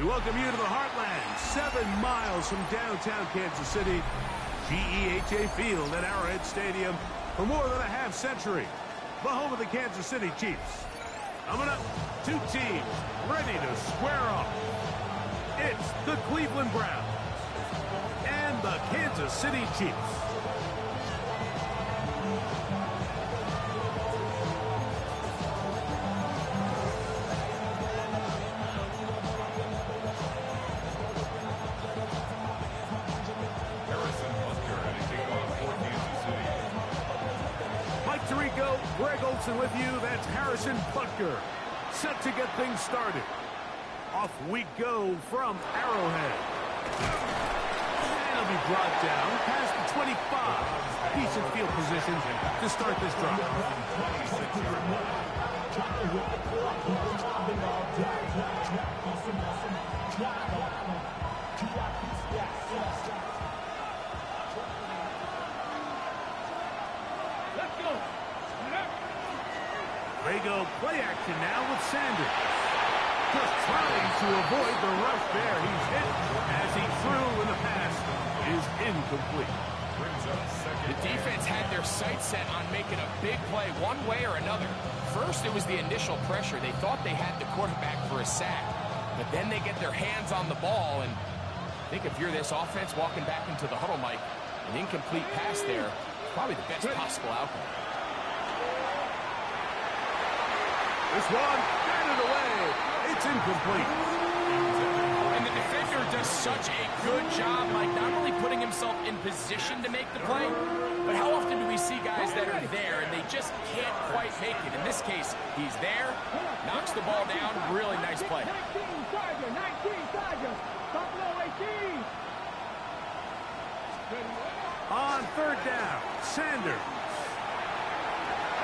We welcome you to the Heartland, 7 miles from downtown Kansas City. GEHA Field at Arrowhead Stadium for more than a half-century. The home of the Kansas City Chiefs. Coming up, 2 teams ready to square off. It's the Cleveland Browns and the Kansas City Chiefs. Greg Olson with you. That's Harrison Butker. Set to get things started. Off we go from Arrowhead. And he'll be brought down past the 25. Decent field position to start this drive. They go play action now with Sanders. Just trying to avoid the rush there. He's hit as he threw in the pass is incomplete. The defense had their sights set on making a big play one way or another. First, it was the initial pressure. They thought they had the quarterback for a sack. But then they get their hands on the ball. And I think if you're this offense walking back into the huddle, Mike, an incomplete pass there is probably the best possible outcome. This one, batted away. It's incomplete. And the defender does such a good job, Mike, not only putting himself in position to make the play, but how often do we see guys that are there and they just can't quite make it? In this case, he's there, knocks the ball down. Really nice play. 19 Chargers. Buffalo 18. On third down, Sanders.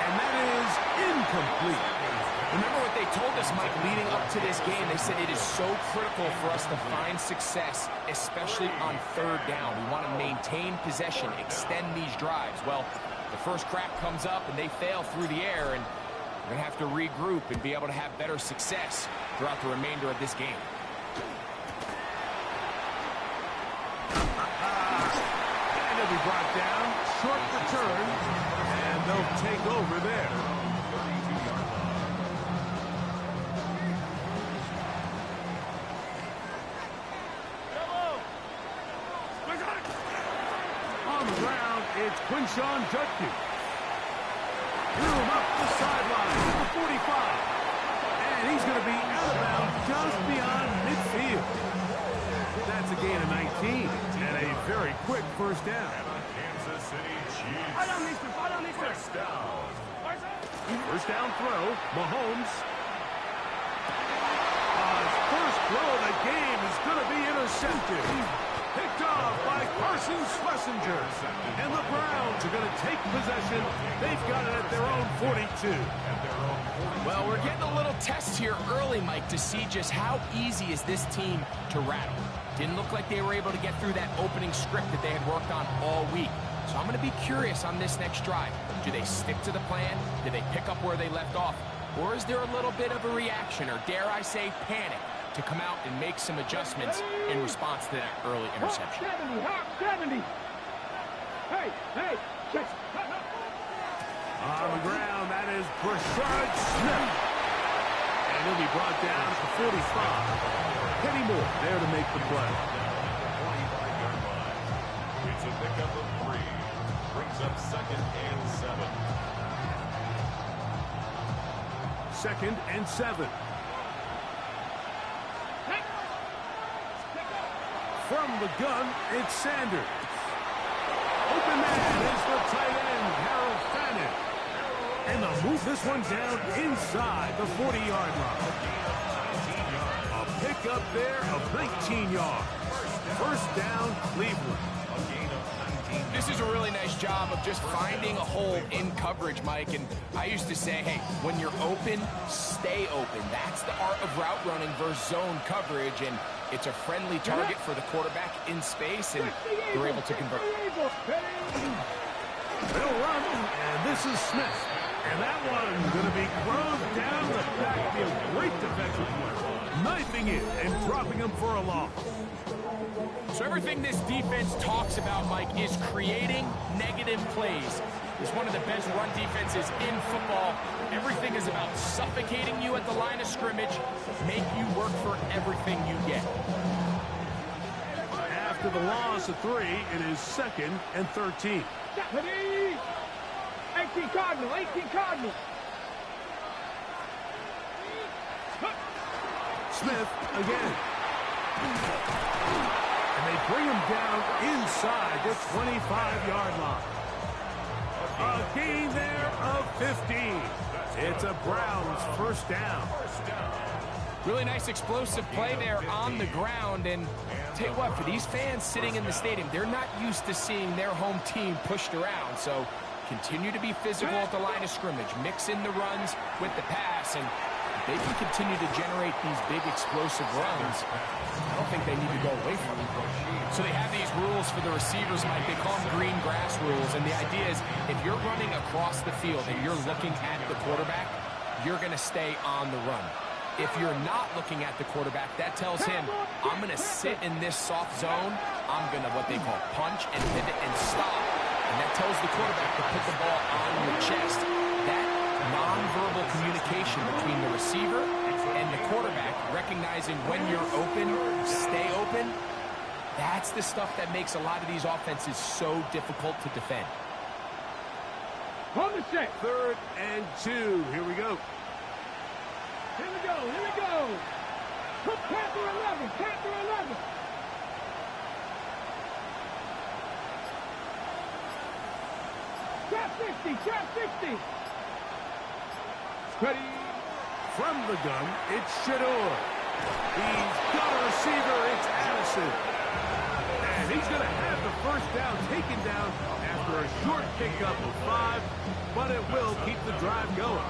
And that is incomplete. Remember what they told us, Mike, leading up to this game. They said it is so critical for us to find success, especially on third down. We want to maintain possession, extend these drives. Well, the first crack comes up and they fail through the air, and we're going to have to regroup and be able to have better success throughout the remainder of this game. And he'll be brought down. Short return, and they'll take over there. It's Quinshawn Judkins. Threw him up the sideline to the 45. And he's going to be out of bounds just beyond midfield. That's a gain of 19 and a very quick first down. Kansas City Chiefs. First down throw, Mahomes. His first throw of the game is going to be intercepted. Picked off by Carson Schlesinger. And the Browns are going to take possession. They've got it at their own 42. Well, we're getting a little test here early, Mike, to see just how easy is this team to rattle. Didn't look like they were able to get through that opening script that they had worked on all week. So I'm going to be curious on this next drive. Do they stick to the plan? Do they pick up where they left off? Or is there a little bit of a reaction, or dare I say panic, to come out and make some adjustments in response to that early interception? 70. Hey, catch. On the ground, that is Brashard Smith. And he'll be brought down to 45. Kenny Moore there to make the play. It's a pickup of 3. Brings up 2nd and 7. 2nd and 7. From the gun, it's Sanders. Open man is the tight end, Harold Fannin. And they'll move this one down inside the 40-yard line. A pickup there of 19 yards. First down, Cleveland. This is a really nice job of just finding a hole in coverage, Mike. And I used to say, hey, when you're open, stay open. That's the art of route running versus zone coverage. And it's a friendly target for the quarterback in space, and they're able to convert. They'll run, and this is Smith. And that one going to be thrown down the backfield. Great defensive play. knifing it and dropping him for a loss. So everything this defense talks about, Mike, is creating negative plays. It's one of the best run defenses in football. Everything is about suffocating you at the line of scrimmage, make you work for everything you get. After the loss of 3, it is 2nd and 13. 18 Cardinal, 18 Cardinal. Smith again. And they bring him down inside the 25-yard line. A gain there of 15. It's a Browns first down. Really nice explosive play there on the ground. And tell you what, for these fans sitting in the stadium, they're not used to seeing their home team pushed around. So continue to be physical at the line of scrimmage. Mix in the runs with the pass. And if they can continue to generate these big explosive runs, I don't think they need to go away from it. So they have these rules for the receivers, Mike. They call them green grass rules. And the idea is if you're running across the field and you're looking at the quarterback, you're going to stay on the run. If you're not looking at the quarterback, that tells him, I'm going to sit in this soft zone. I'm going to what they call punch and pivot and stop. And that tells the quarterback to put the ball on your chest. That nonverbal communication between the receiver and the quarterback, recognizing when you're open, stay open, that's the stuff that makes a lot of these offenses so difficult to defend. On the set. 3rd and 2. Here we go. Here we go, here we go. Panther 11, Panther 11. Trap 60, trap 60. Ready. From the gun, it's Shador. He's got a receiver, it's Addison. And he's going to have the first down taken down after a short pickup of 5, but it will keep the drive going.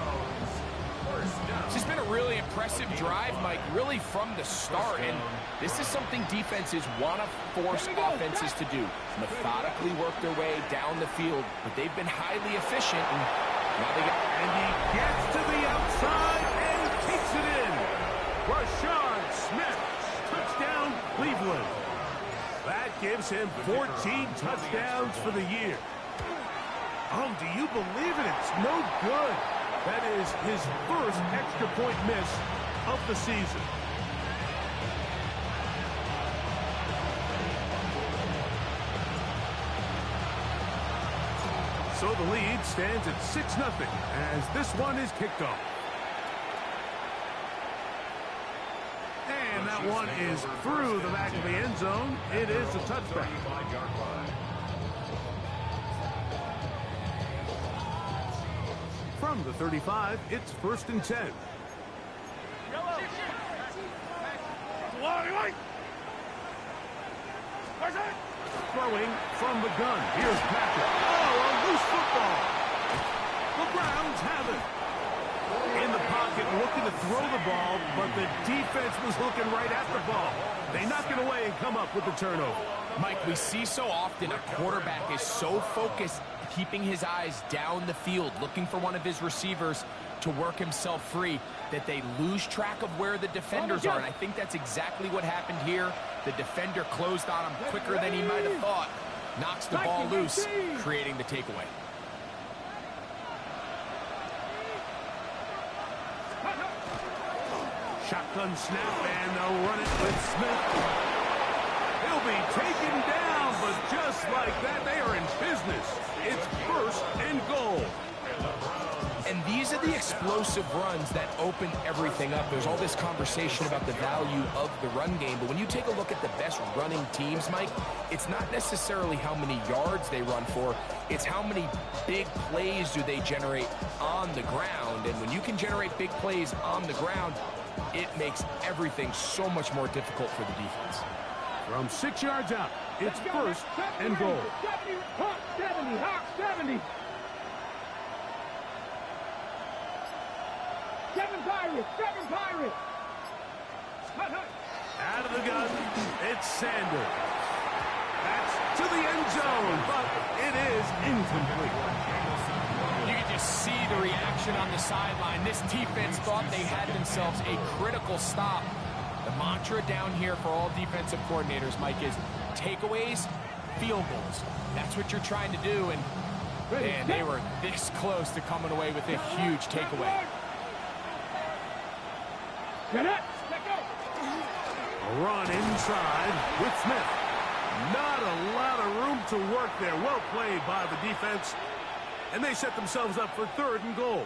This has been a really impressive drive, Mike, really from the start. And this is something defenses want to force offenses to do. Methodically work their way down the field, but they've been highly efficient. And now they get... And he gets to the outside and takes it in. Rashard Smith, touchdown Cleveland. That gives him 14 touchdowns for the year. Oh, do you believe it? It's no good. That is his first extra point miss of the season. So the lead stands at 6-0 as this one is kicked off. And that one is through the back of the end zone. It is a touchback. From the 35, it's 1st and 10. Throwing from the gun. Here's Patrick. Oh, a loose football. The Browns have it. In the pocket, looking to throw the ball, but the defense was looking right at the ball. They knock it away and come up with the turnover. Mike, we see so often a quarterback is so focused, keeping his eyes down the field, looking for one of his receivers to work himself free, that they lose track of where the defenders are. And I think that's exactly what happened here. The defender closed on him quicker than he might have thought. Knocks the ball loose, creating the takeaway. Shotgun snap, and they'll run it with Smith. He'll be taken down, but just like that, they are in business. It's 1st and goal. And these are the explosive runs that open everything up. There's all this conversation about the value of the run game, but when you take a look at the best running teams, Mike, it's not necessarily how many yards they run for, it's how many big plays do they generate on the ground. And when you can generate big plays on the ground, it makes everything so much more difficult for the defense. From 6 yards out, it's 1st and goal. 70, Hawk 70, Hawk 70. 7 Pirates, 7 Pirates. Out of the gun, it's Sanders. That's to the end zone, but it is incomplete. You can just see the reaction on the sideline. This defense thought they had themselves a critical stop mantra down here for all defensive coordinators, Mike, is takeaways, field goals. That's what you're trying to do, and man, they were this close to coming away with a huge takeaway. Get it. Let go. A run inside with Smith. Not a lot of room to work there. Well played by the defense. And they set themselves up for 3rd and goal.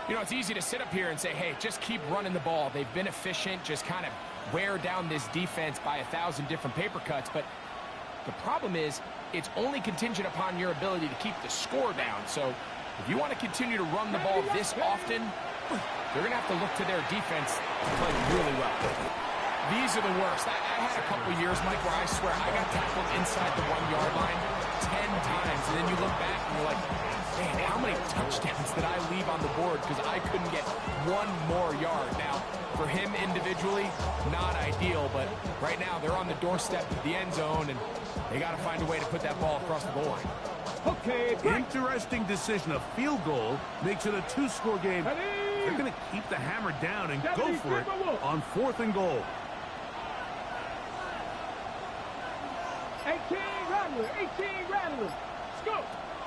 You know, it's easy to sit up here and say, hey, just keep running the ball. They've been efficient, just kind of wear down this defense by 1,000 different paper cuts. But the problem is, it's only contingent upon your ability to keep the score down. So if you want to continue to run the ball this often, they're going to have to look to their defense to play really well. These are the worst. I had a couple years, Mike, where I swear I got tackled inside the 1-yard line 10 times. And then you look back and you're like, man, how many touchdowns did I leave on the board because I couldn't get one more yard? Now, for him individually, not ideal, but right now they're on the doorstep of the end zone, and they got to find a way to put that ball across the goal line. Okay, interesting decision. A field goal makes it a 2-score game. They're going to keep the hammer down and go for it on 4th and goal. 18 Rattler. 18 Rattler. Let's go.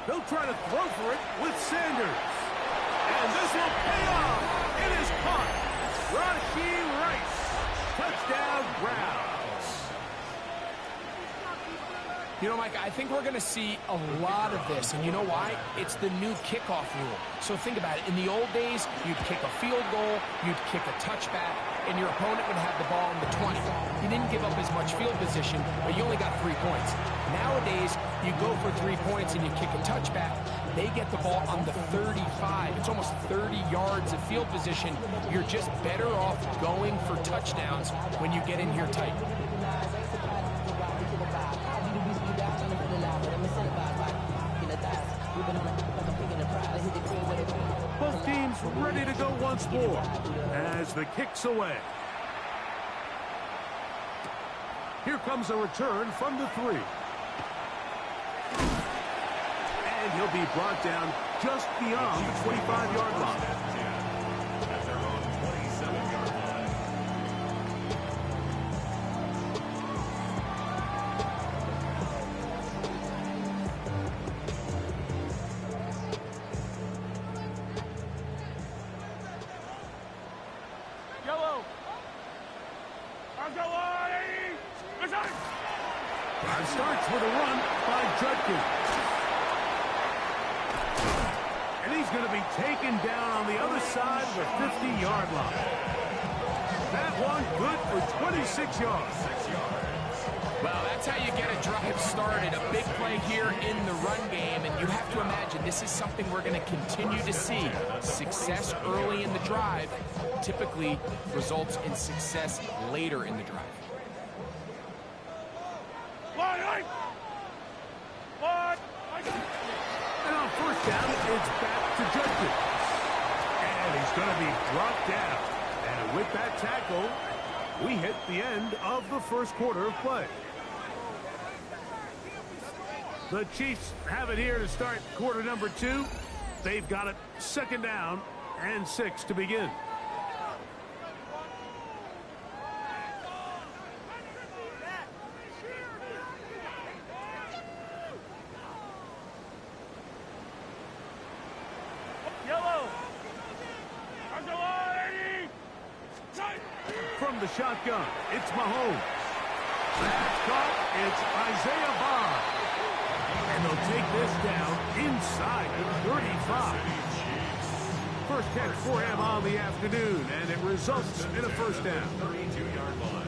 They'll try to throw for it with Sanders. And this will pay off. It is caught. Rashee Rice. Touchdown Browns. You know, Mike, I think we're going to see a lot of this, and you know why? It's the new kickoff rule. So think about it. In the old days, you'd kick a field goal, you'd kick a touchback, and your opponent would have the ball in the 20. You didn't give up as much field position, but you only got 3 points. Nowadays, you go for 3 points and you kick a touchback, they get the ball on the 35. It's almost 30 yards of field position. You're just better off going for touchdowns when you get in here tight. Both teams ready to go once more as the kick's away. Here comes a return from the 3. And he'll be brought down just beyond the 25-yard line. At their own 27-yard line. Yellow. Drive starts with a run by Judkins. And he's going to be taken down on the other side of the 50-yard line. That one good for 26 yards. Well, that's how you get a drive started. A big play here in the run game, and you have to imagine this is something we're going to continue to see. Success early in the drive typically results in success later in the drive. And on 1st down, it's back to Judkins. And he's going to be brought down. And with that tackle, we hit the end of the 1st quarter of play. The Chiefs have it here to start quarter number 2. They've got it 2nd down and 6 to begin. From the shotgun, it's Mahomes. That's caught. It's Isaiah Bond. And they'll take this down inside the 35. First catch for him on the afternoon, and it results in a 1st down.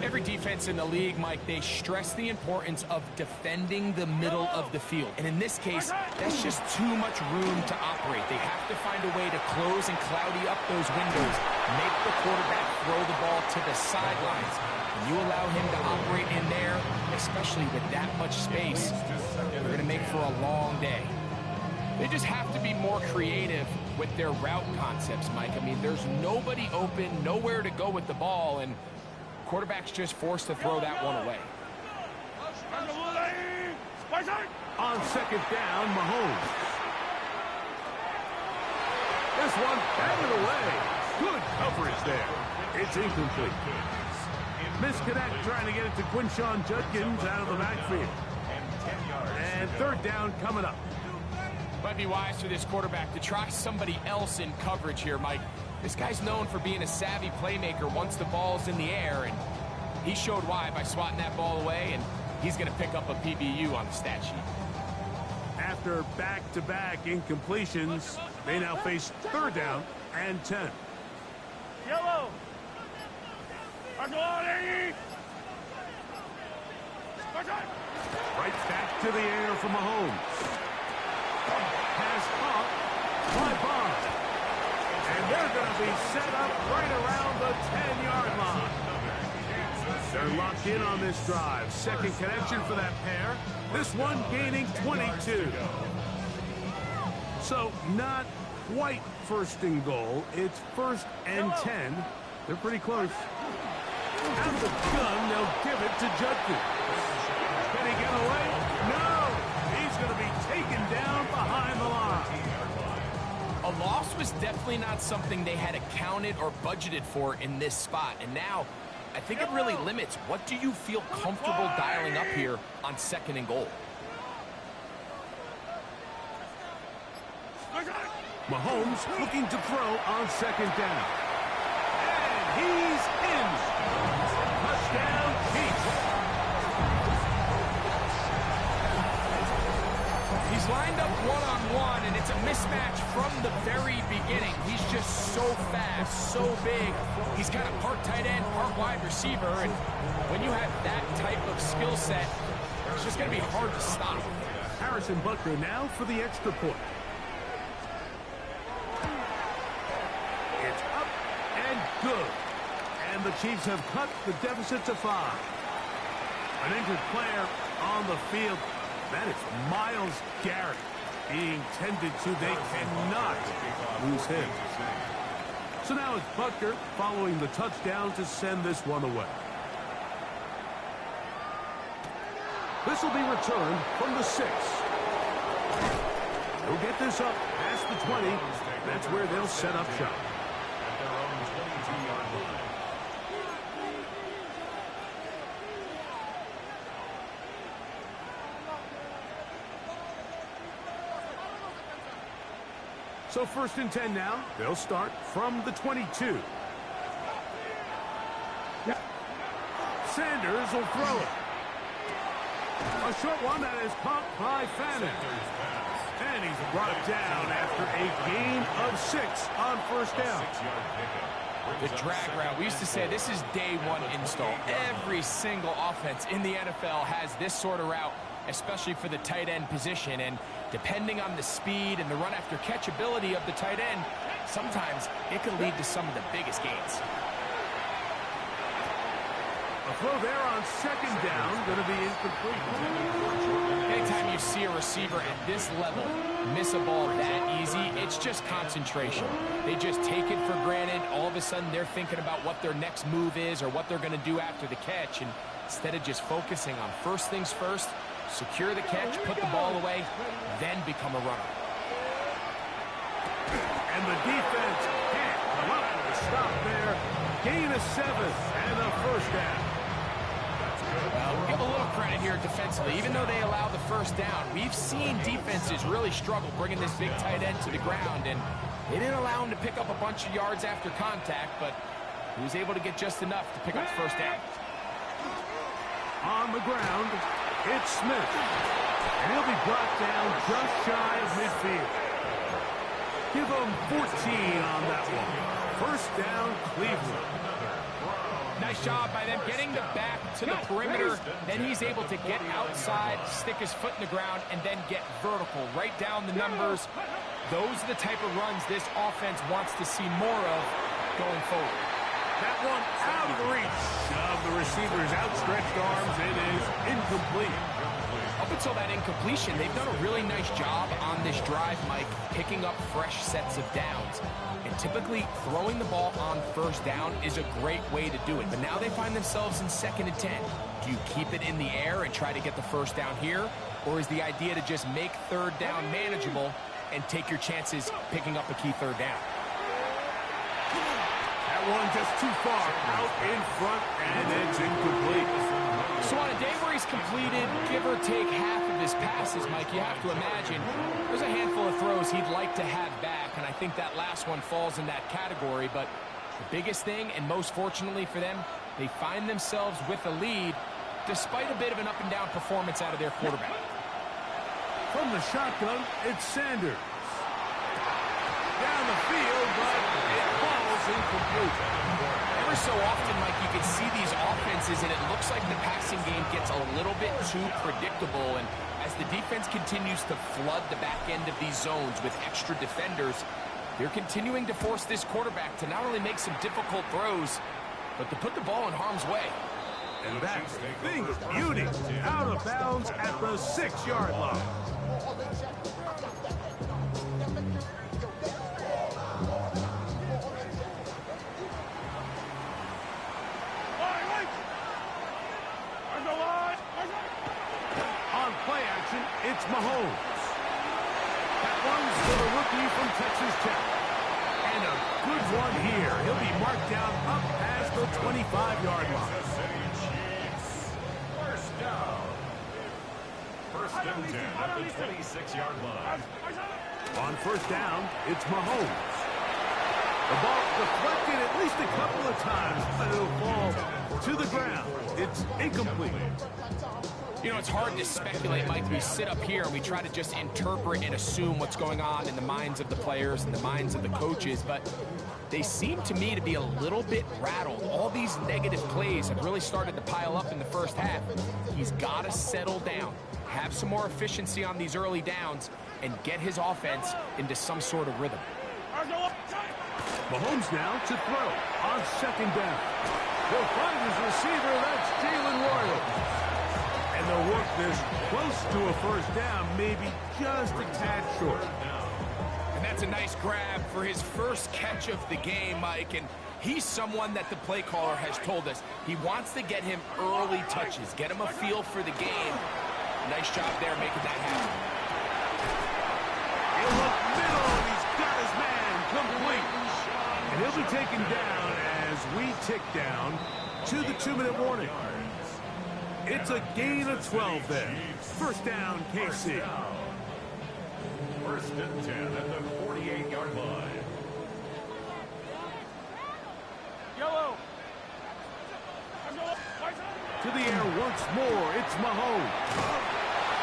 Every defense in the league, Mike, they stress the importance of defending the middle of the field. And in this case, that's just too much room to operate. They have to find a way to close and cloudy up those windows, make the quarterback throw the ball to the sidelines. When you allow him to operate in there, especially with that much space, they're going to make for a long day. They just have to be more creative with their route concepts, Mike. I mean, there's nobody open, nowhere to go with the ball, and quarterback's just forced to throw that one away. On 2nd down, Mahomes. This one batted away. Good coverage there. It's incomplete. Misconnect trying to get it to Quinshawn Judkins out of the backfield. And third down coming up. Might be wise for this quarterback to try somebody else in coverage here, Mike. This guy's known for being a savvy playmaker once the ball's in the air, and he showed why by swatting that ball away, and he's going to pick up a PBU on the stat sheet. After back-to-back incompletions, they now face third down and 10. Yellow. Right back to the air for Mahomes. Pass caught by Bond. And they're going to be set up right around the 10-yard line. They're locked in on this drive. Second connection for that pair. This one gaining 22. So not quite first and goal. It's first and 10. They're pretty close. Out of the gun, they'll give it to Judkins. Can he get away? No! He's going to be taken down behind the line. A loss was definitely not something they had accounted or budgeted for in this spot. And now, I think it really limits what do you feel comfortable dialing up here on second and goal. Mahomes looking to throw on second down. And he's in. Touchdown, Chiefs. He's lined up one-on-one, and it's a mismatch from the very beginning. He's just so fast, so big. He's kind of part tight end, part wide receiver, and when you have that type of skill set, it's just going to be hard to stop. Harrison Butker now for the extra point. It's up and good. And the Chiefs have cut the deficit to 5. An injured player on the field. That is Myles Garrett being tended to. They cannot lose him. So now it's Butker following the touchdown to send this one away. This will be returned from the 6. They'll get this up past the 20. That's where they'll set up shop. At their own 22-yard line. So first and 10 now. They'll start from the 22. Sanders will throw it. A short one that is caught by Fannin. And he's brought down after a gain of 6 on first down. The drag route. We used to say this is day one install. Every single offense in the NFL has this sort of route, especially for the tight end position. And depending on the speed and the run after catch ability of the tight end, sometimes it can lead to some of the biggest gains. A throw there on second down, going to be incomplete. Anytime you see a receiver at this level miss a ball that easy, it's just concentration. They just take it for granted. All of a sudden, they're thinking about what their next move is or what they're going to do after the catch. And instead of just focusing on first things first, secure the catch, put the ball away, then become a runner. And the defense can't come up with a stop there. Gain of 7 and a first down. Well, we'll give a little credit here defensively. Even though they allow the first down, we've seen defenses really struggle bringing this big tight end to the ground, and they didn't allow him to pick up a bunch of yards after contact, but he was able to get just enough to pick up the first down. On the ground, it's Smith. And he'll be brought down just shy of midfield. Give him 14 on that one. First down, Cleveland. Nice job by them getting the back to the perimeter. Then he's able to get outside, stick his foot in the ground, and then get vertical. Right down the numbers. Those are the type of runs this offense wants to see more of going forward. That one out of the reach of the receiver's outstretched arms. It is incomplete. Up until that incompletion, they've done a really nice job on this drive, Mike, picking up fresh sets of downs. And typically, throwing the ball on first down is a great way to do it. But now they find themselves in 2nd and 10. Do you keep it in the air and try to get the first down here? Or is the idea to just make third down manageable and take your chances picking up a key third down? That That one just too far out in front, and it's incomplete. So on a day where he's completed, give or take half of his passes, Mike, you have to imagine there's a handful of throws he'd like to have back, and I think that last one falls in that category. But the biggest thing, and most fortunately for them, they find themselves with a lead despite a bit of an up-and-down performance out of their quarterback. From the shotgun, it's Sanders. Down the field, but it falls incomplete. Ever so often, Mike, you can see these offenses, and it looks like the passing game gets a little bit too predictable. And as the defense continues to flood the back end of these zones with extra defenders, they're continuing to force this quarterback to not only make some difficult throws, but to put the ball in harm's way. And that's big beauty out of bounds at the 6-yard line. On play action, it's Mahomes. That one's for the rookie from Texas Tech. And a good one here. He'll be marked down up past the 25-yard line. First down. First and 10 at the 26-yard line. On first down, it's Mahomes. The ball deflected at least a couple of times, but it'll fall to the ground. It's incomplete. You know, it's hard to speculate, Mike. We sit up here and we try to just interpret and assume what's going on in the minds of the players and the minds of the coaches, but they seem to me to be a little bit rattled. All these negative plays have really started to pile up in the first half. He's got to settle down, have some more efficiency on these early downs, and get his offense into some sort of rhythm. Mahomes now to throw on second down. He'll find his receiver. That's Jalen Royal. And they'll work this close to a first down, maybe just a tad short. And that's a nice grab for his first catch of the game, Mike. And he's someone that the play caller has told us he wants to get him early touches, get him a feel for the game. Nice job there making that happen. He'll look middle, and he's got his man complete. And he'll be taken down as we tick down to the 2-minute warning. It's a gain of 12 there. First down, KC. First and 10 at the 48-yard line. Yellow. To the air once more, it's Mahomes.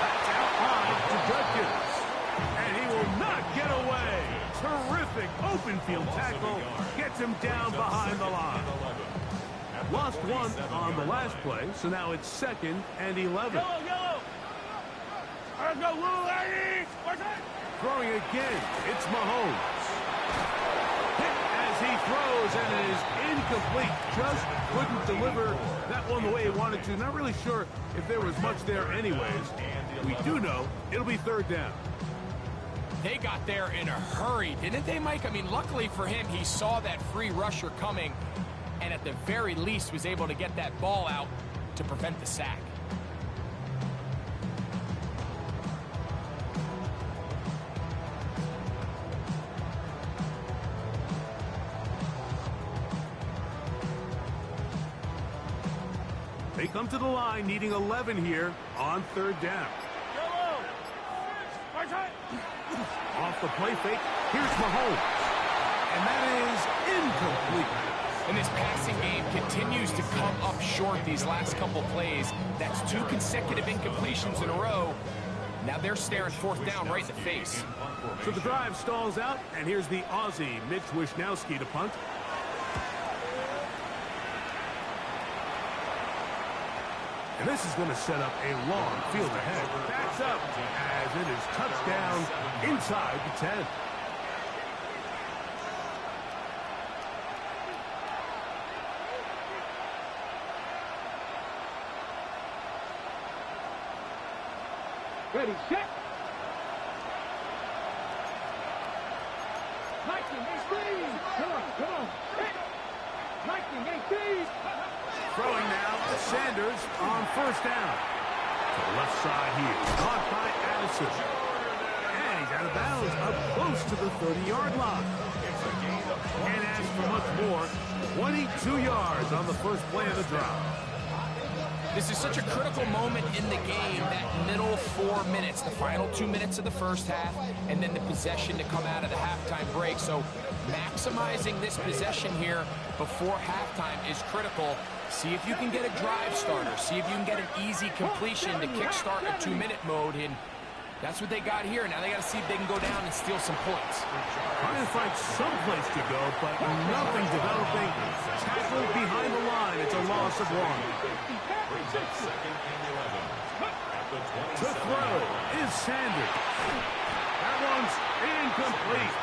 That's out high to Judkins. And he will not get away. Terrific open field tackle. Gets him down behind the line. Lost one on the last play, so now it's 2nd and 11. Yellow. Let's go, Lou. Throwing again, it's Mahomes. Hit as he throws, and it is incomplete. Just couldn't deliver that one the way he wanted to. Not really sure if there was much there anyways. We do know it'll be 3rd down. They got there in a hurry, didn't they, Mike? I mean, luckily for him, he saw that free rusher coming, and at the very least was able to get that ball out to prevent the sack. They come to the line needing 11 here on 3rd down. Off the play fake, here's Mahomes. And that is incomplete. And this passing game continues to come up short these last couple plays. That's 2 consecutive incompletions in a row. Now they're staring 4th down right in the face. So the drive stalls out, and here's the Aussie, Mitch Wishnowski, to punt. And this is going to set up a long field ahead. Backs up as it is touchdown inside the 10. Ready, set. Lightning, 18. Come on. Lightning, 18. Throwing now, Sanders on 1st down. To the left side here, caught by Addison. And he's out of bounds up close to the 30-yard line. It's a gain Can't ask for much more. 22 yards on the first play of the drive. This is such a critical moment in the game, that middle 4 minutes, the final 2 minutes of the first half, and then the possession to come out of the halftime break. So maximizing this possession here before halftime is critical. See if you can get a drive starter. See if you can get an easy completion to kickstart a 2-minute mode. And that's what they got here. Now they got to see if they can go down and steal some points. Trying to find some place to go, but nothing developing. Tackled behind the line. It's a loss of 1. To throw is Sanders. That one's incomplete.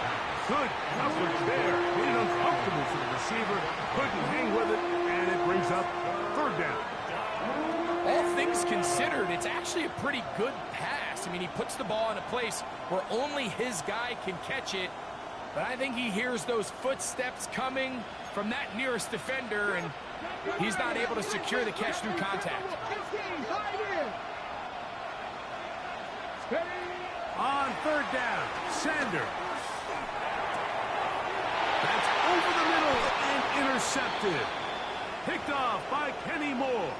Good coverage there. Made it uncomfortable for the receiver. Couldn't hang with it, and it brings up 3rd down. All things considered, it's actually a pretty good pass. I mean, he puts the ball in a place where only his guy can catch it. But I think he hears those footsteps coming from that nearest defender, and he's not able to secure the catch through contact. On 3rd down, Sanders. That's over the middle and intercepted. Picked off by Kenny Moore.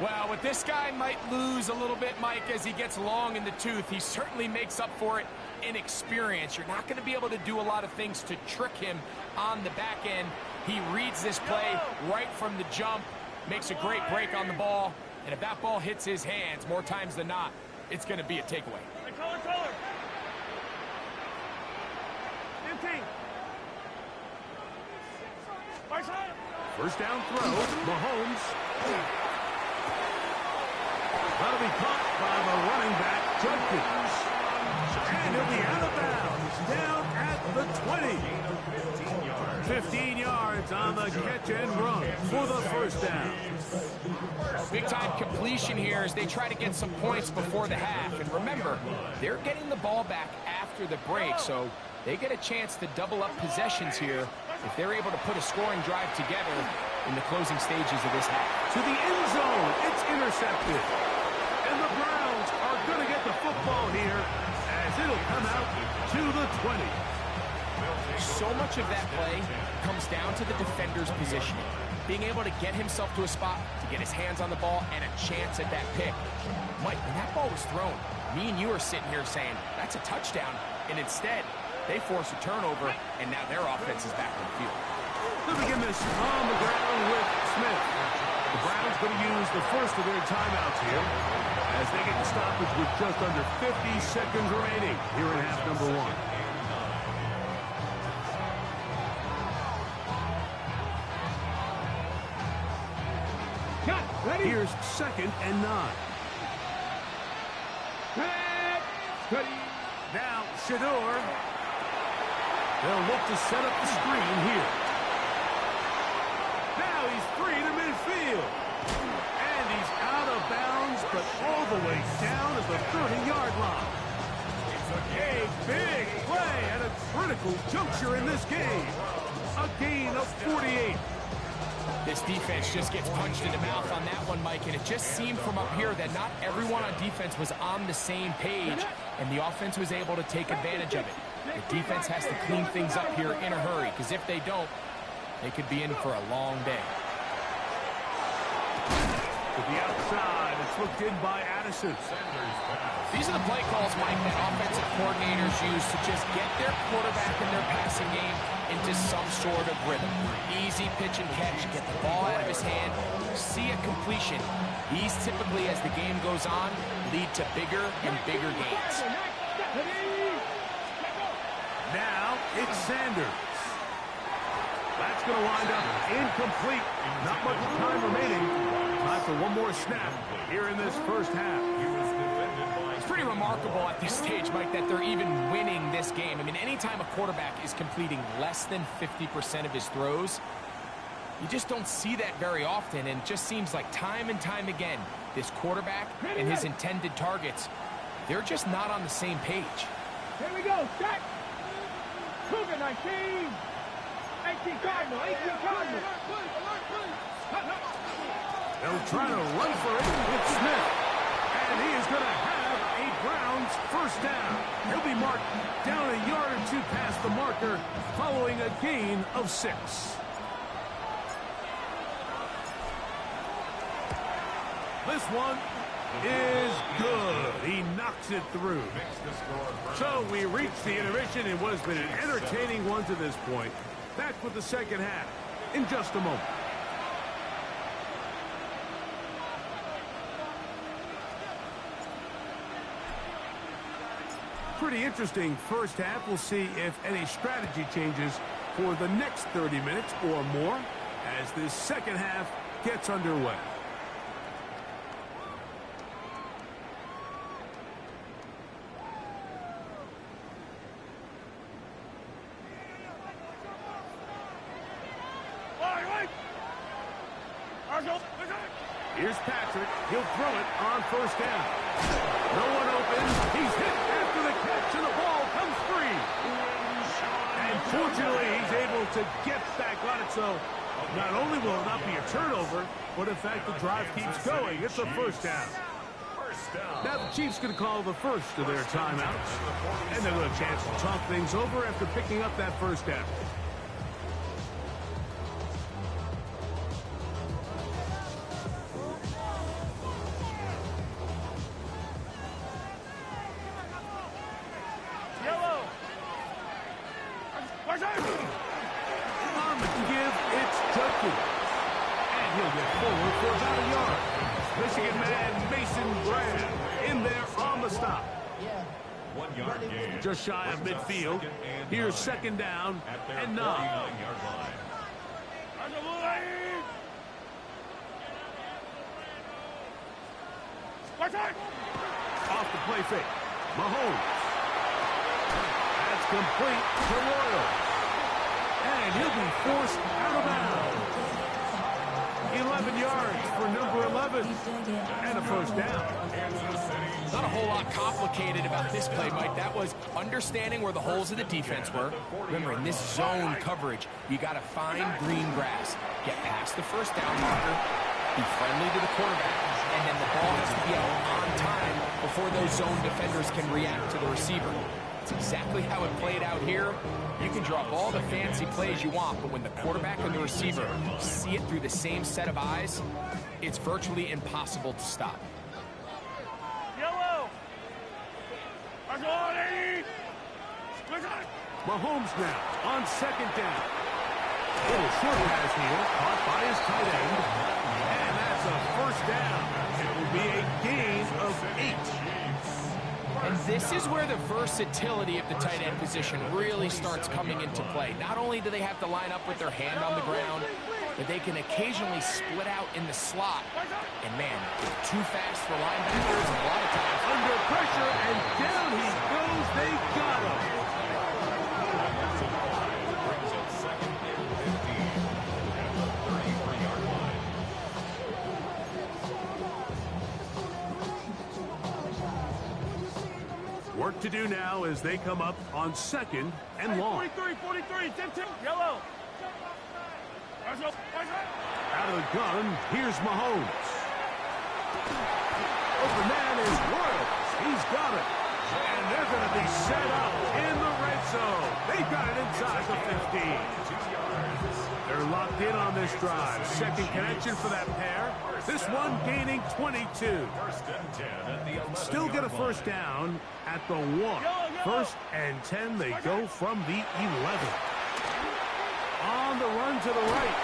Well, what this guy might lose a little bit, Mike, as he gets long in the tooth, he certainly makes up for it in experience. You're not going to be able to do a lot of things to trick him on the back end. He reads this play right from the jump, makes a great break on the ball, and if that ball hits his hands more times than not, it's going to be a takeaway. First down throw, Mahomes. That'll be caught by the running back, Judkins. And he'll be out of bounds, down at the 20. 15 yards on the catch and run for the first down. Big-time completion here as they try to get some points before the half. And remember, they're getting the ball back after the break, so they get a chance to double up possessions here if they're able to put a scoring drive together in the closing stages of this half. To the end zone, it's intercepted. And the Browns are going to get the football here as it'll come out to the 20. So much of that play comes down to the defender's positioning. Being able to get himself to a spot, to get his hands on the ball, and a chance at that pick. Mike, when that ball was thrown, me and you are sitting here saying, that's a touchdown. And instead, they force a turnover, and now their offense is back on the field. They'll begin this on the ground with Smith. The Browns going to use the first of their timeouts here as they get the stoppage with just under 50 seconds remaining here in half number 1. Here's 2nd and 9. Now, Shador. They'll look to set up the screen here. Now he's free to midfield. And he's out of bounds, but all the way down at the 30-yard line. A big play at a critical juncture in this game. A gain of 48. This defense just gets punched in the mouth on that one, Mike, and it just seemed from up here that not everyone on defense was on the same page, and the offense was able to take advantage of it. The defense has to clean things up here in a hurry, because if they don't, they could be in for a long day. To the outside, it's looked in by Addison. These are the play calls, Mike, that offensive coordinators use to just get their quarterback and their passing game into some sort of rhythm. Easy pitch and catch, get the ball out of his hand, see a completion. These typically, as the game goes on, lead to bigger and bigger gains. Now it's Sanders. That's going to wind up incomplete. Not much time remaining. Time for one more snap here in this first half. It's pretty remarkable at this stage, Mike, that they're even winning this game. I mean, anytime a quarterback is completing less than 50% of his throws, you just don't see that very often, and it just seems like time and time again, this quarterback and his intended targets, they're just not on the same page. Here we go, set. Cougar 19. 18 Cardinal, 18 Cardinal. They'll try to run for it with Smith. And he is going to have a Browns wants first down. He'll be marked down a yard or two past the marker following a gain of 6. This one is good. He knocks it through. So we reach the intermission in what has been an entertaining one to this point. Back with the second half in just a moment. Pretty interesting first half. We'll see if any strategy changes for the next 30 minutes or more as this second half gets underway. Here's Patrick. He'll throw it on first down. No one open. He's hit after the catch, and the ball comes free. And fortunately, he's able to get back on it. So not only will it not be a turnover, but in fact, the drive keeps going. It's a first down. Now the Chiefs going to call the first of their timeouts. And they'll get a chance to talk things over after picking up that first down. Just shy of midfield. Here's second down and 9. Off the play fake. Mahomes. That's complete to Royal. And he'll be forced out of bounds. 11 yards for number 11. And a first down. Not a whole lot complicated about this play, Mike. That was understanding where the holes of the defense were. Remember, in this zone coverage, you got to find green grass. Get past the first down marker, be friendly to the quarterback, and then the ball has to be out on time before those zone defenders can react to the receiver. It's exactly how it played out here. You can drop all the fancy plays you want, but when the quarterback and the receiver see it through the same set of eyes, it's virtually impossible to stop. Mahomes now on second down. Little short pass here, caught by his tight end. And that's a first down. It will be a gain of 8. And this is where the versatility of the tight end position really starts coming into play. Not only do they have to line up with their hand on the ground, but they can occasionally split out in the slot. And man, it's too fast for linebackers, and a lot of times under pressure, and down he goes. They got him. Brings up second and 15 at the 33-yard line. Work to do now as they come up on second and long. 43, 10, yellow. Out of the gun, here's Mahomes. Open man is Royal. He's got it. And they're going to be set up in the red zone. They've got it inside the 15. They're locked in on this drive. Second connection for that pair. This one gaining 22. Still get a first down at the 1. First and 10, they go from the 11. On the run to the right.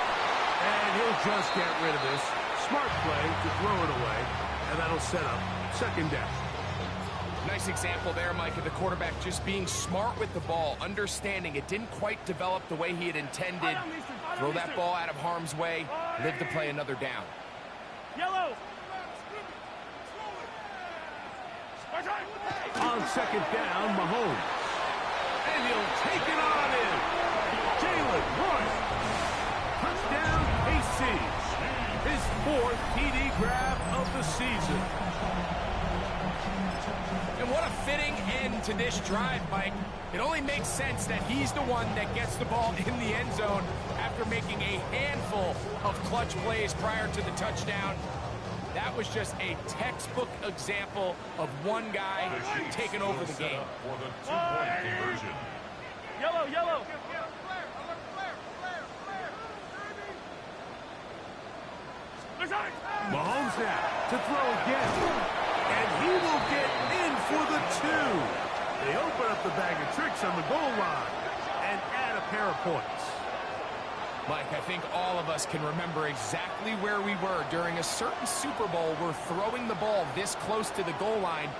And he'll just get rid of this. Smart play to throw it away. And that'll set up second down. Nice example there, Mike, of the quarterback just being smart with the ball, understanding it didn't quite develop the way he had intended. Throw that ball out of harm's way, live to play another down. Yellow. On second down, Mahomes. And he'll take it on in. Jalen Royal. Touchdown, KC. His 4th TD grab of the season. And what a fitting end to this drive, Mike. It only makes sense that he's the one that gets the ball in the end zone after making a handful of clutch plays prior to the touchdown. That was just a textbook example of one guy taking over the game. For the two-point conversion. Yellow, yellow. Mahomes now to throw again. And he will get in for the two. They open up the bag of tricks on the goal line and add a pair of points. Mike, I think all of us can remember exactly where we were during a certain Super Bowl where throwing the ball this close to the goal line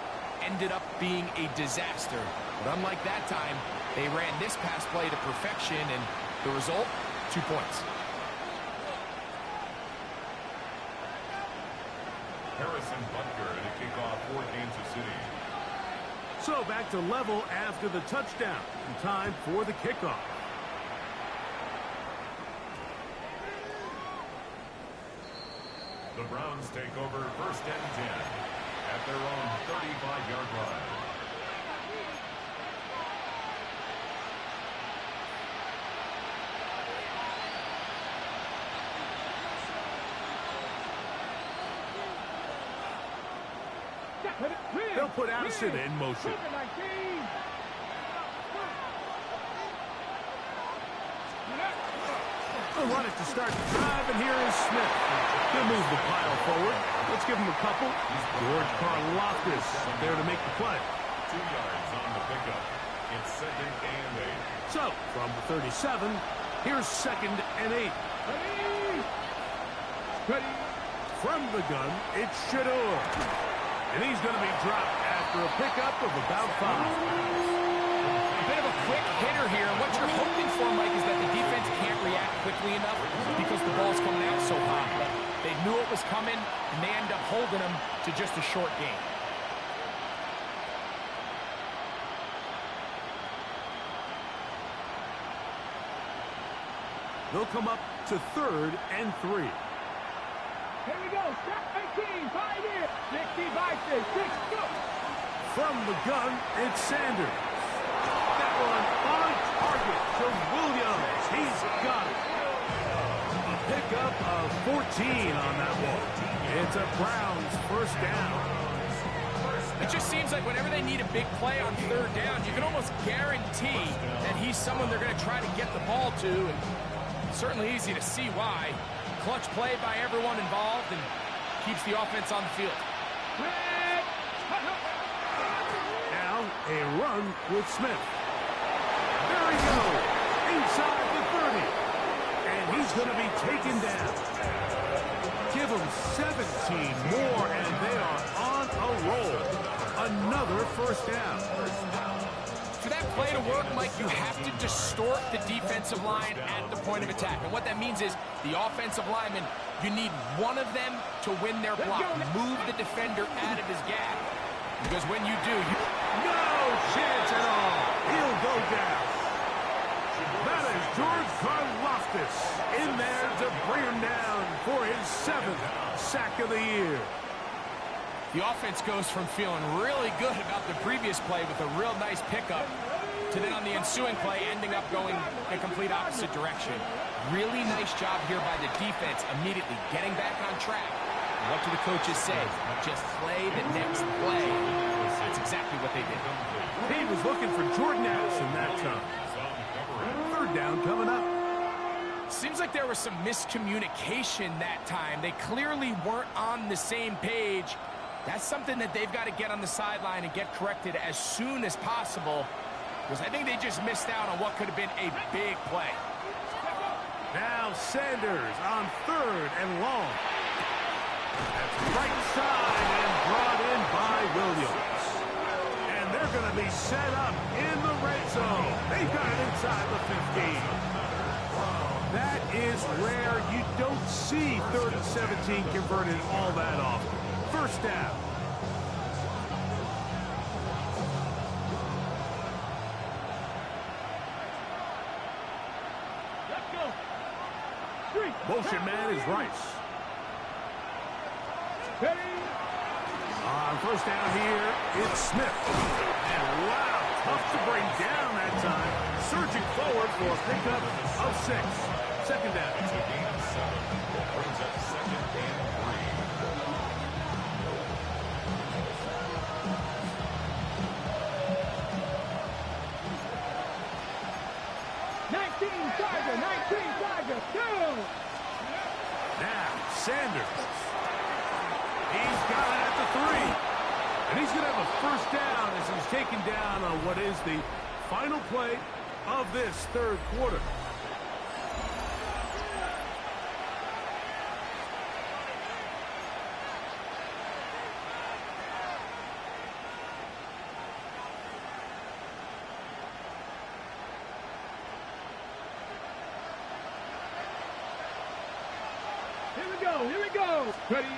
ended up being a disaster. But unlike that time, they ran this pass play to perfection, and the result, 2 points. Harrison Butker to kick off for Kansas City. So back to level after the touchdown. And time for the kickoff. The Browns take over 1st and 10 at their own 35-yard line. They'll put Addison in motion. They'll run it to start the drive, and here is Smith. He'll move the pile forward. Let's give him a couple. George Karlaftis there to make the play. 2 yards on the pickup. It's 2nd and 8. So, from the 37, here's 2nd and 8. Ready. From the gun, it's Shador. And he's going to be dropped after a pickup of about 5. A bit of a quick hitter here. What you're hoping for, Mike, is that the defense can't react quickly enough because the ball's coming out so hot. But they knew it was coming, and they end up holding them to just a short game. They'll come up to 3rd and 3. Here we go. Step 18. 5 in. 65, 6, go. From the gun, it's Sanders. That one on target to Williams. He's got it. A pickup of 14 on that one. It's a Browns 1st down. It just seems like whenever they need a big play on 3rd down, you can almost guarantee that he's someone they're going to try to get the ball to. And certainly easy to see why. Clutch play by everyone involved and keeps the offense on the field. Now a run with Smith. There he goes. Inside the 30. And he's going to be taken down. Give them 17 more, and they are on a roll. Another 1st down. For that play to work, Mike, you have to distort the defensive line at the point of attack. And what that means is the offensive lineman, you need one of them to win their block. Move the defender out of his gap. Because when you do, No chance at all. He'll go down. That is George Karlaftis in there to bring him down for his 7th sack of the year. the offense goes from feeling really good about the previous play with a real nice pickup to then on the ensuing play ending up going a complete opposite direction. Really nice job here by the defense, immediately getting back on track. And what do the coaches say? Just play the next play. That's exactly what they did. He was looking for Jordan Addison that time. 3rd down coming up. Seems like there was some miscommunication that time. They clearly weren't on the same page. That's something that they've got to get on the sideline and get corrected as soon as possible, because I think they just missed out on what could have been a big play. Now Sanders on 3rd and long. That's right side and brought in by Williams. And they're going to be set up in the red zone. They've got it inside the 15. That is rare. You don't see 3rd and 17 converted all that often. 1st down. Let's go. Motion man is Rice. Ready. On 1st down here, it's Smith. And wow, tough to bring down that time. Surging forward for a pickup of 6. 2nd down. It's a gain of 7. Brings up 2nd and 3. Sanders. He's got it at the 3. And he's going to have a first down as he's taken down on what is the final play of this third quarter. Here we go. Ready.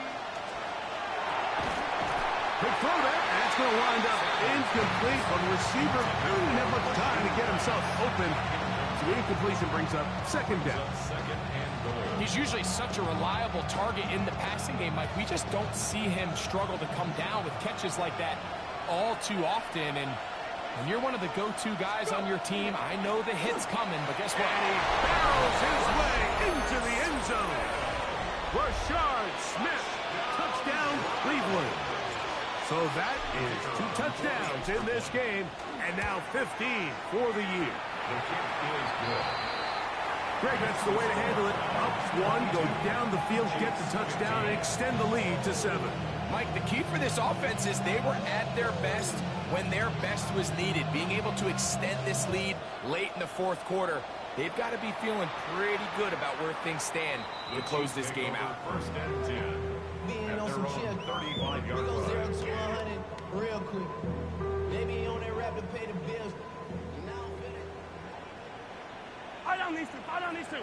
Big throw there, and it's going to wind up incomplete, but the receiver really didn't have much time to get himself open. So the incompletion brings up second down. He's usually such a reliable target in the passing game, Mike. We just don't see him struggle to come down with catches like that all too often. And when you're one of the go-to guys on your team, I know the hit's coming, but guess what? And he barrels his way into the end zone. Rashard Smith, touchdown Cleveland. So that is 2 touchdowns in this game, and now 15 for the year. The kick is good. Greg, that's the way to handle it. Up 1, go down the field, get the touchdown, and extend the lead to 7. Mike, the key for this offense is they were at their best when their best was needed. Being able to extend this lead late in the fourth quarter, they've got to be feeling pretty good about where things stand to close this game out. First and 10. Being on some shit, 35-yard we go 0 line. to 100 real quick. Maybe on that rap to pay the bills. I don't need to.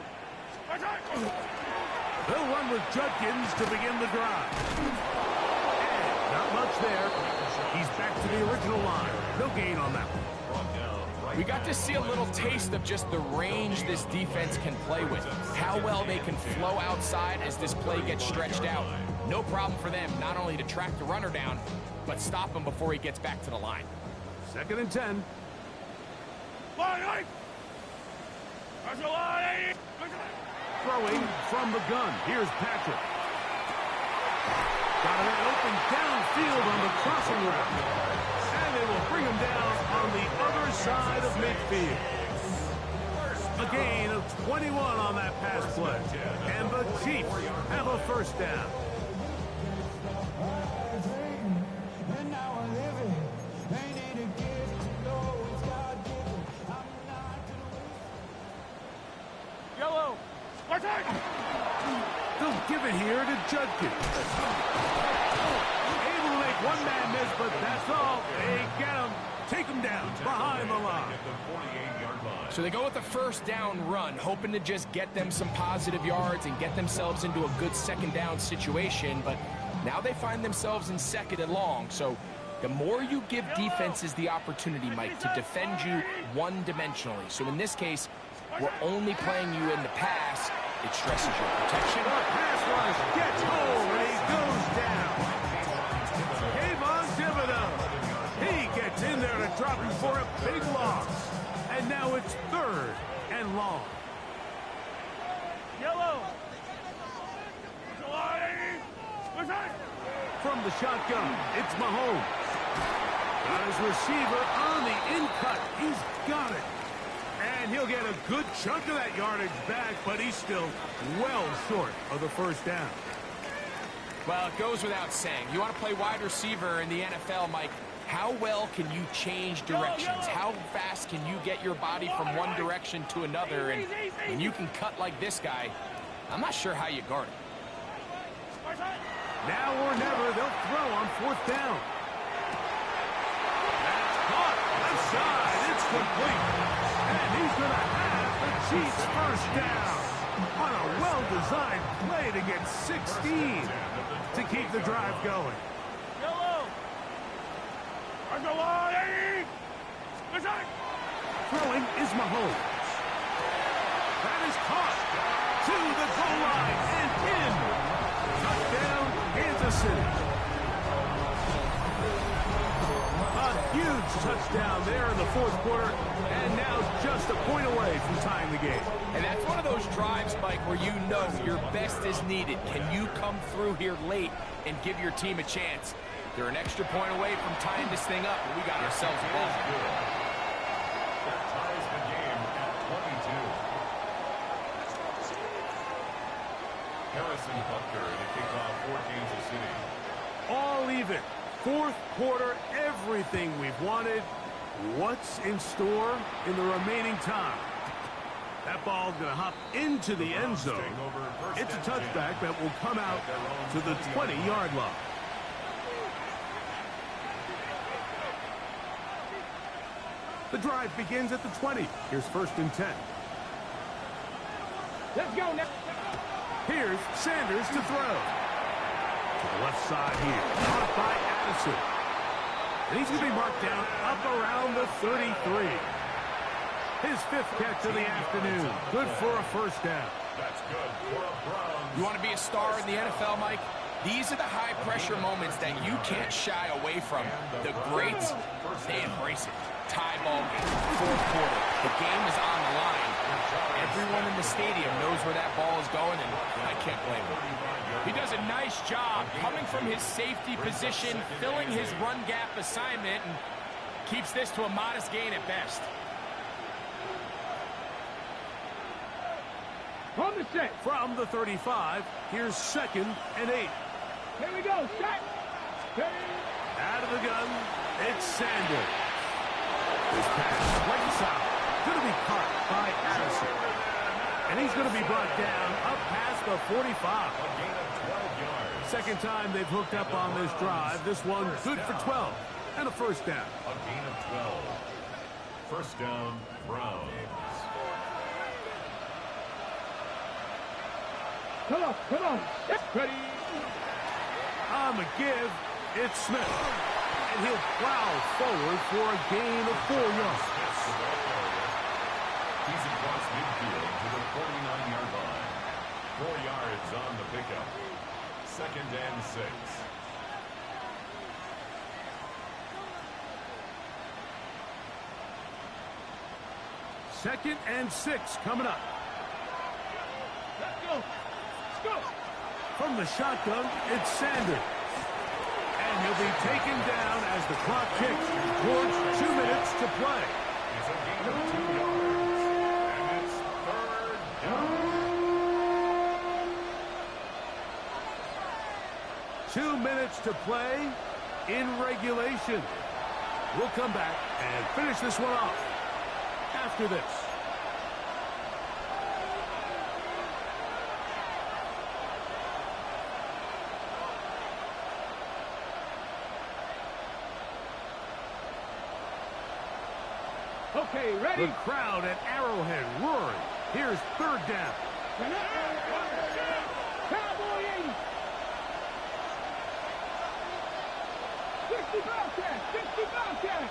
They'll run with Judkins to begin the drive. And not much there. He's back to the original line. No gain on that one. We got to see a little taste of just the range this defense can play with. How well they can flow outside as this play gets stretched out. No problem for them not only to track the runner down, but stop him before he gets back to the line. Second and 10. Throwing from the gun. Here's Patrick. Got a man open downfield on the crossing route. And they will bring him down on the other side of midfield. A gain of 21 on that pass play. And the Chiefs have a first down. Yellow. They'll give it here to Judkins. Able to make one man miss, but that's all. They get him. Take him down behind the line. So they go with the first down run, hoping to just get them some positive yards and get themselves into a good second down situation. But now they find themselves in second and long. So the more you give defenses the opportunity, Mike, to defend you one-dimensionally. So in this case, we're only playing you in the pass. It stresses your protection. Pass rush gets home, and he goes down. Kayvon Thibodeau. He gets in there to drop him for a big loss. And now it's third and long. Yellow. From the shotgun, it's Mahomes. Got his receiver on the in-cut. He's got it. And he'll get a good chunk of that yardage back, but he's still well short of the first down. Well, it goes without saying. You want to play wide receiver in the NFL, Mike, how well can you change directions? How fast can you get your body from one direction to another? And when you can cut like this guy, I'm not sure how you guard it. Now or never, they'll throw on fourth down. That's caught. Left side. It's complete. And he's going to have the Chiefs first down. On a well-designed play to get 16 to keep the drive going. Yellow. Throwing is Mahomes. That is caught to the goal line and in. Touchdown, Kansas City. A huge touchdown there in the fourth quarter, and now just a point away from tying the game. And that's one of those drives, Mike, where you know your best is needed. Can you come through here late and give your team a chance? They're an extra point away from tying this thing up, and we got ourselves a ball. That ties the game at 22. Harrison Butker to kick off for Kansas City. All even. Fourth quarter, everything we've wanted. What's in store in the remaining time? That ball's going to hop into the end zone. It's a touchback that will come out to the 20-yard line. The drive begins at the 20. Here's 1st and 10. Let's go now. Here's Sanders to throw. To the left side here. Caught by Addison. And he's going to be marked down up around the 33. His 5th catch of the afternoon. Good for a 1st down. That's good for a Browns. You want to be a star in the NFL, Mike? These are the high-pressure moments that you can't shy away from. The greats, they embrace it. Tie ball game, 4th quarter. The game is on the line. Everyone in the stadium knows where that ball is going, and I can't blame him. He does a nice job coming from his safety position, filling his run gap assignment, and keeps this to a modest gain at best. From the set. From the 35, here's 2nd and 8. Here we go. Set. Out of the gun, it's Sanders. This pass, right side, going to be caught by Addison. And he's going to be brought down up past the 45. A gain of 12 yards. Second time they've hooked up on this drive. This one good for 12 and a 1st down. A gain of 12. 1st down, Browns. Come on, come on. Ready. On the give, it's Smith. And he'll plow forward for a gain of 4 yards. He's across midfield to the 49-yard line. 4 yards on the pickup. 2nd and 6. Second and 6 coming up. Let's go. Let's go. From the shotgun, it's Sanders. And he'll be taken down as the clock ticks towards 2 minutes to play. It's a gain of 2 yards. And it's 3rd down. 2 minutes to play in regulation. We'll come back and finish this one off after this. Okay, ready? The crowd at Arrowhead roaring. Here's 3rd down. Cowboy 80. 60 Bobcat. 60 Bobcat.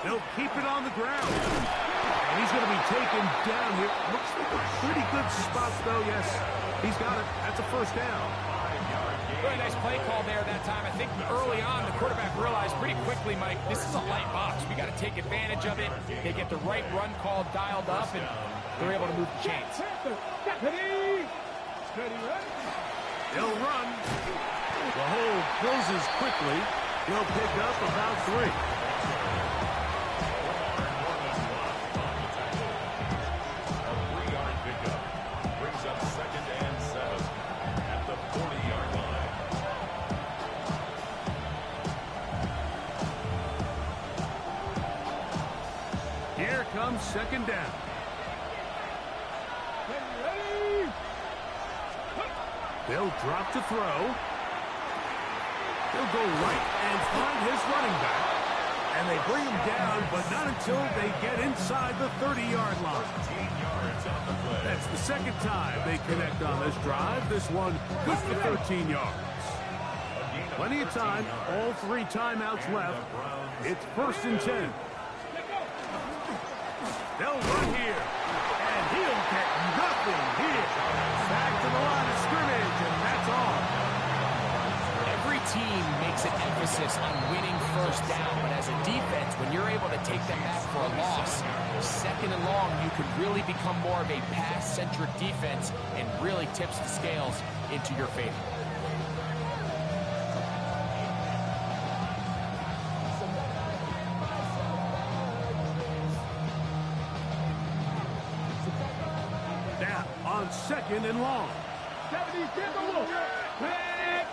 They'll keep it on the ground. And he's going to be taken down here. Looks like a pretty good spot, though. Yes, he's got it. That's a 1st down. Really nice play call there that time. I think early on the quarterback realized pretty quickly, Mike, this is a light box. We got to take advantage of it. They get the right run call dialed up, and they're able to move the chains. Ready? Ready, ready? They'll run. The hole closes quickly. He'll pick up about 3. A 3-yard pickup. Brings up 2nd and 7 at the 40-yard line. Here comes 2nd down. Ready? They'll drop to throw. He'll go right and find his running back. And they bring him down, but not until they get inside the 30-yard line. 13 yards on the play. That's the 2nd time they connect on this drive. This one good for 13 yards. Plenty of time. All 3 timeouts left. It's 1st and 10. They'll run here. And he'll get nothing here. Back to the line of scrimmage, and that's all. Every team makes an emphasis on winning 1st down, but as a defense, when you're able to take them back for a loss, 2nd and long, you can really become more of a pass-centric defense and really tips the scales into your favor. Now, on 2nd and long. 70, get the look. Back.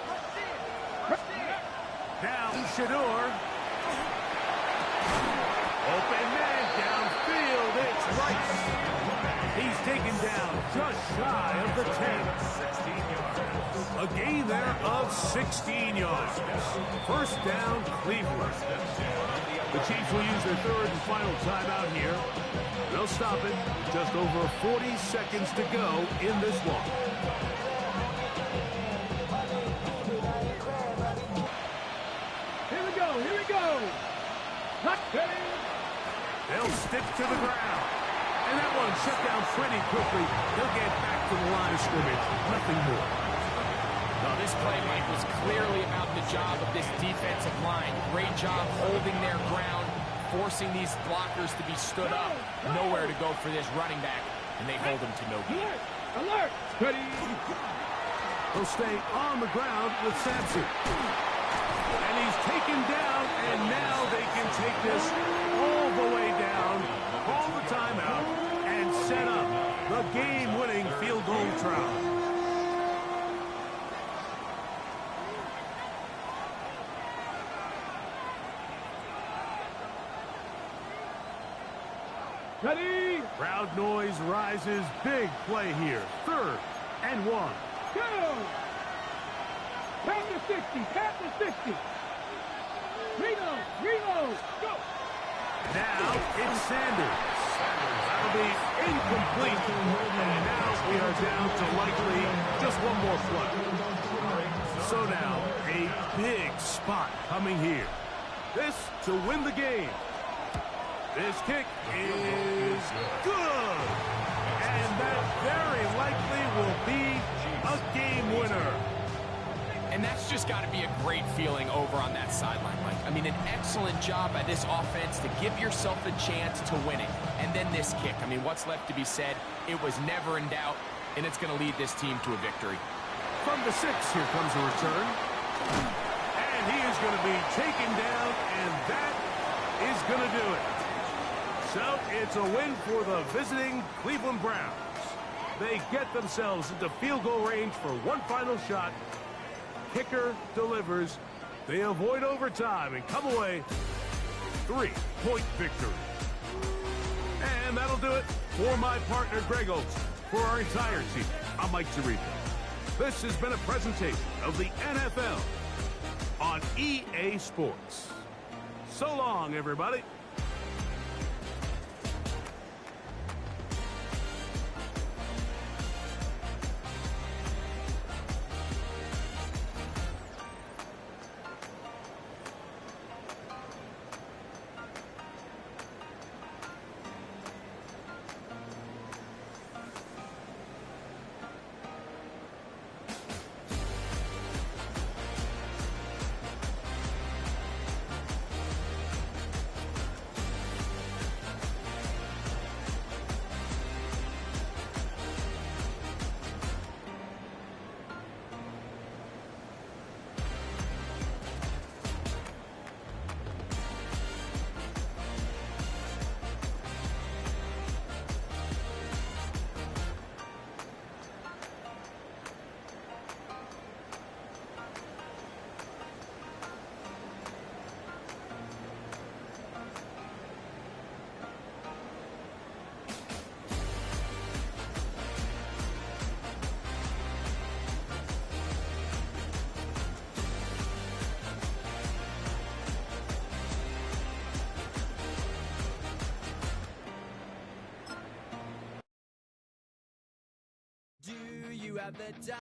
Now Shador. Open man downfield. It's Rice. He's taken down just shy of the 10. 16 yards. A gain there of 16 yards. First down, Cleveland. The Chiefs will use their third and final timeout here. They'll stop it. Just over 40 seconds to go in this one. Here we go, here we go. Hot They'll stick to the ground. And that one shut down pretty quickly. They'll get back to the line of scrimmage. Nothing more. Well, this play, Mike, was clearly about the job of this defensive line. Great job holding their ground, forcing these blockers to be stood up. Nowhere to go for this running back, and they hold him to no gain. Alert! Ready! He'll stay on the ground with Sampson. And he's taken down, and now they can take this all the way down, call the timeout, and set up the game-winning field goal try. Ready! Crowd noise rises. Big play here. 3rd and 1. Go! Tap the 60, tap the 60. Reno, go! Now it's Sanders. That'll be incomplete. And now we are down to likely just one more play. So now a big spot coming here. This to win the game. This kick is good. And that very likely will be a game winner. And that's just got to be a great feeling over on that sideline, Mike. I mean, an excellent job by this offense to give yourself a chance to win it. And then this kick. I mean, what's left to be said? It was never in doubt, and it's going to lead this team to a victory. From the 6, here comes a return. And he is going to be taken down, and that is going to do it. So it's a win for the visiting Cleveland Browns. They get themselves into field goal range for one final shot. Kicker delivers. They avoid overtime and come away 3-point victory. And that'll do it for my partner Greg Olson. For our entire team, I'm Mike Tirico. This has been a presentation of the NFL on EA Sports. So long, everybody. Do you have the time?